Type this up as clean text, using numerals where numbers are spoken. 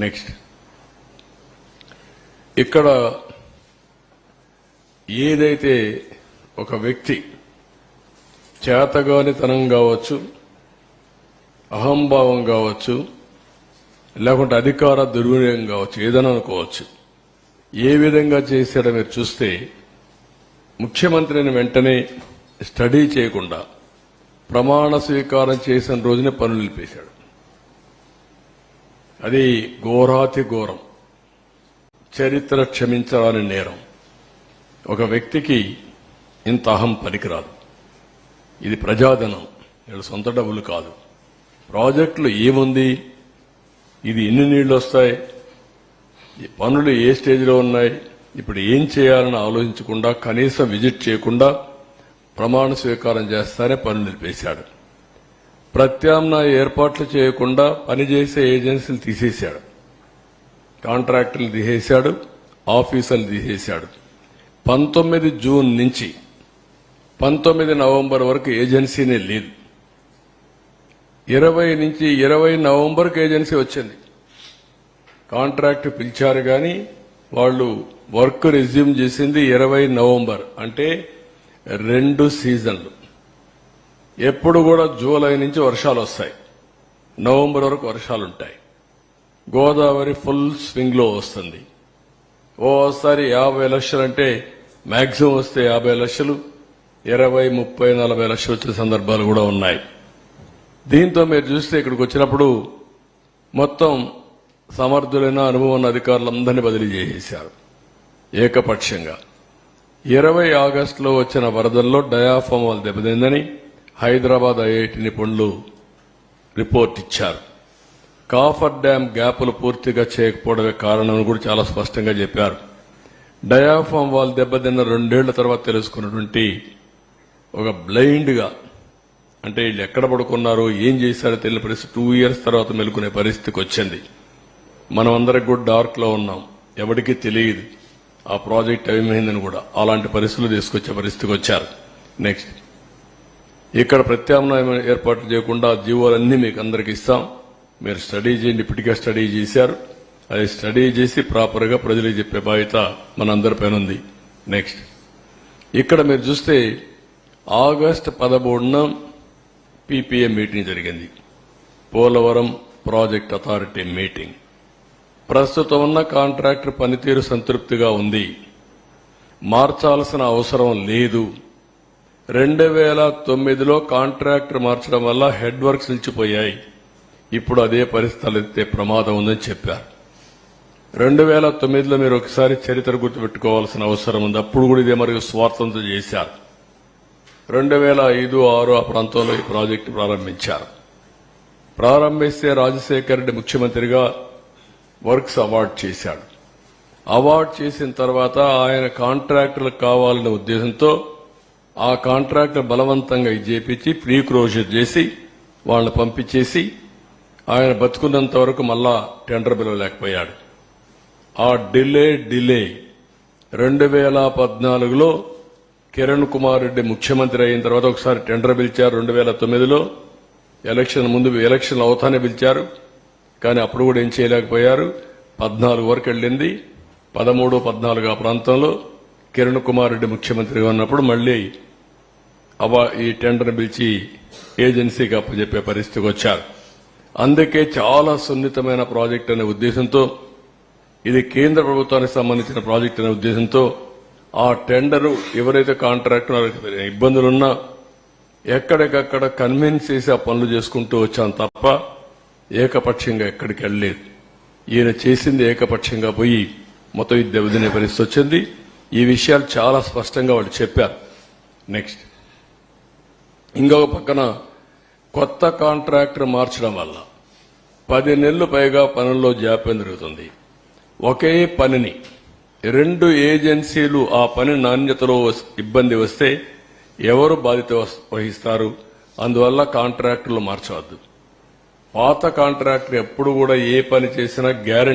Next ఇక్కడ ఏదైతే ఒక వ్యక్తి చేతగానితనం కావచ్చు, అహంభావం కావచ్చు, లేకుంటే అధికార దుర్వినియోగం కావచ్చు, ఏదైనా అనుకోవచ్చు. ఏ విధంగా చేశాడో మీరు చూస్తే ముఖ్యమంత్రిని వెంటనే స్టడీ చేయకుండా ప్రమాణ స్వీకారం చేసిన రోజునే పనులు నిలిపేశాడు. అది ఘోరాతి ఘోరం, చరిత్ర క్షమించరాని నేరం. ఒక వ్యక్తికి ఇంత అహం పనికిరాదు. ఇది ప్రజాధనం, వీళ్ళ సొంత డబ్బులు కాదు. ప్రాజెక్టులు ఏముంది, ఇది ఎన్ని నీళ్లు వస్తాయి, ఈ పనులు ఏ స్టేజ్లో ఉన్నాయి, ఇప్పుడు ఏం చేయాలని ఆలోచించకుండా, కనీసం విజిట్ చేయకుండా ప్రమాణ స్వీకారం చేస్తానే పనులు నిలిపేశాడు. ప్రత్యామ్నాయ ఏర్పాట్లు చేయకుండా పనిచేసే ఏజెన్సీలు తీసేశాడు, కాంట్రాక్టర్లు తీసేశాడు, ఆఫీసర్లు తీసేశాడు. 19 జూన్ నుంచి 19 నవంబర్ వరకు ఏజెన్సీనే లేదు. 20 నుంచి 20 నవంబర్కి ఏజెన్సీ వచ్చింది. కాంట్రాక్ట్ పిలిచారు కానీ వాళ్ళు వర్క్ రెజ్యూమ్ చేసింది 20 నవంబర్. అంటే 2 సీజన్లు. ఎప్పుడు కూడా జూలై నుంచి వర్షాలు వస్తాయి, నవంబర్ వరకు వర్షాలుంటాయి. గోదావరి ఫుల్ స్వింగ్ లో వస్తుంది. ఓసారి 50 లక్షలు అంటే మాక్సిమం వస్తే 50 లక్షలు, 20, 30, 40 లక్షలు వచ్చే సందర్భాలు కూడా ఉన్నాయి. దీంతో మీరు చూస్తే ఇక్కడికి వచ్చినప్పుడు మొత్తం సమర్థులైన అనుభవం ఉన్న అధికారులందరినీ బదిలీ చేసేశారు ఏకపక్షంగా. 20 ఆగస్టులో వచ్చిన వరదల్లో డయాఫామ్ వాళ్ళు దెబ్బతిందని హైదరాబాద్ ఐఐటి నిపుణులు రిపోర్ట్ ఇచ్చారు. కాఫర్ డ్యాం గ్యాపులు పూర్తిగా చేయకపోవడమే కారణం కూడా చాలా స్పష్టంగా చెప్పారు. డయాఫామ్ వాళ్ళు దెబ్బతిన్న 2 ఏళ్ల తర్వాత తెలుసుకున్నటువంటి ఒక బ్లైండ్ గా, అంటే వీళ్ళు ఎక్కడ పడుకున్నారో ఏం చేశారో తెలియని పరిస్థితి 2 ఇయర్స్ తర్వాత మెలుకునే పరిస్థితికి వచ్చింది. మనం అందరికి కూడా డార్క్ లో ఉన్నాం, ఎవరికీ తెలియదు ఆ ప్రాజెక్ట్ ఏమైందని కూడా. అలాంటి పరిస్థితులు తీసుకొచ్చే పరిస్థితికి వచ్చారు. నెక్స్ట్ ఇక్కడ ప్రత్యామ్నాయం ఏర్పాట్లు చేయకుండా జీవోలన్నీ మీకు అందరికి ఇస్తాం, మీరు స్టడీ చేయండి. ఇప్పటికే స్టడీ చేశారు, అది స్టడీ చేసి ప్రాపర్ గా ప్రజలకు చెప్పే బాధ్యత మనందరిపైన ఉంది. నెక్స్ట్ ఇక్కడ మీరు చూస్తే ఆగస్టు 13న పీపీఏ మీటింగ్ జరిగింది, పోలవరం ప్రాజెక్ట్ అథారిటీ మీటింగ్. ప్రస్తుతం ఉన్న కాంట్రాక్టర్ పనితీరు సంతృప్తిగా ఉంది, మార్చాల్సిన అవసరం లేదు. 2009లో కాంట్రాక్టర్ మార్చడం వల్ల హెడ్ వర్క్స్ నిలిచిపోయాయి, ఇప్పుడు అదే పరిస్థితులు ఎత్తే ప్రమాదం ఉందని చెప్పారు. 2009లో మీరు ఒకసారి చరిత్ర గుర్తుపెట్టుకోవాల్సిన అవసరం ఉంది. అప్పుడు కూడా ఇదే మరి స్వార్థంతో చేశారు. 2005, 2006 ఆ ప్రాంతంలో ఈ ప్రాజెక్టు ప్రారంభించారు. ప్రారంభిస్తే రాజశేఖర్ రెడ్డి ముఖ్యమంత్రిగా వర్క్స్ అవార్డు చేశాడు. అవార్డు చేసిన తర్వాత ఆయన కాంట్రాక్టర్లకు కావాలనే ఉద్దేశంతో ఆ కాంట్రాక్టర్ బలవంతంగా చేపించి ప్రీ క్లోజర్ చేసి వాళ్ళని పంపించేసి ఆయన బతుకున్నంత వరకు మళ్ళా టెండర్ పిలవలేకపోయాడు. ఆ డిలే 2014లో కిరణ్ కుమార్ రెడ్డి ముఖ్యమంత్రి అయిన తర్వాత ఒకసారి టెండర్ పిలిచారు. 2009లో ఎలక్షన్ ముందు ఎలక్షన్ అవుతానే పిలిచారు, కానీ అప్పుడు కూడా ఏం చేయలేకపోయారు. 14 వరకు వెళ్ళింది. 13, 14 ఆ ప్రాంతంలో కిరణ్ కుమార్ రెడ్డి ముఖ్యమంత్రిగా ఉన్నప్పుడు మళ్లీ ఈ టెండర్ పిలిచి ఏజెన్సీకి అప్పచెప్పే పరిస్థితికి వచ్చారు. అందుకే చాలా సున్నితమైన ప్రాజెక్ట్ అనే ఉద్దేశంతో, ఇది కేంద్ర ప్రభుత్వానికి సంబంధించిన ప్రాజెక్ట్ అనే ఉద్దేశంతో ఆ టెండరు ఎవరైతే కాంట్రాక్టర్ ఇబ్బందులున్నా ఎక్కడికక్కడ కన్విన్స్ చేసి ఆ పనులు చేసుకుంటూ వచ్చాం తప్ప ఏకపక్షంగా ఎక్కడికి వెళ్ళలేదు. ఈయన చేసింది ఏకపక్షంగా పోయి మొత్తం ఇది దెబ్బతినే పరిస్థితి వచ్చింది. ఈ విషయాలు చాలా స్పష్టంగా వాళ్ళు చెప్పారు. నెక్స్ట్ ఇంకొక పక్కన కొత్త కాంట్రాక్టర్ మార్చడం వల్ల 10 నెలలు పైగా పనుల్లో జాప్యం జరుగుతుంది. ఒకే పనిని 2 ఏజెన్సీలు ఆ పని నాణ్యతలో ఇబ్బంది వస్తే ఎవరు బాధ్యత వహిస్తారు? అందువల్ల కాంట్రాక్టర్లు మార్చవద్దు. పాత కాంట్రాక్టర్ ఎప్పుడు కూడా ఏ పని చేసినా గ్యారెంటీ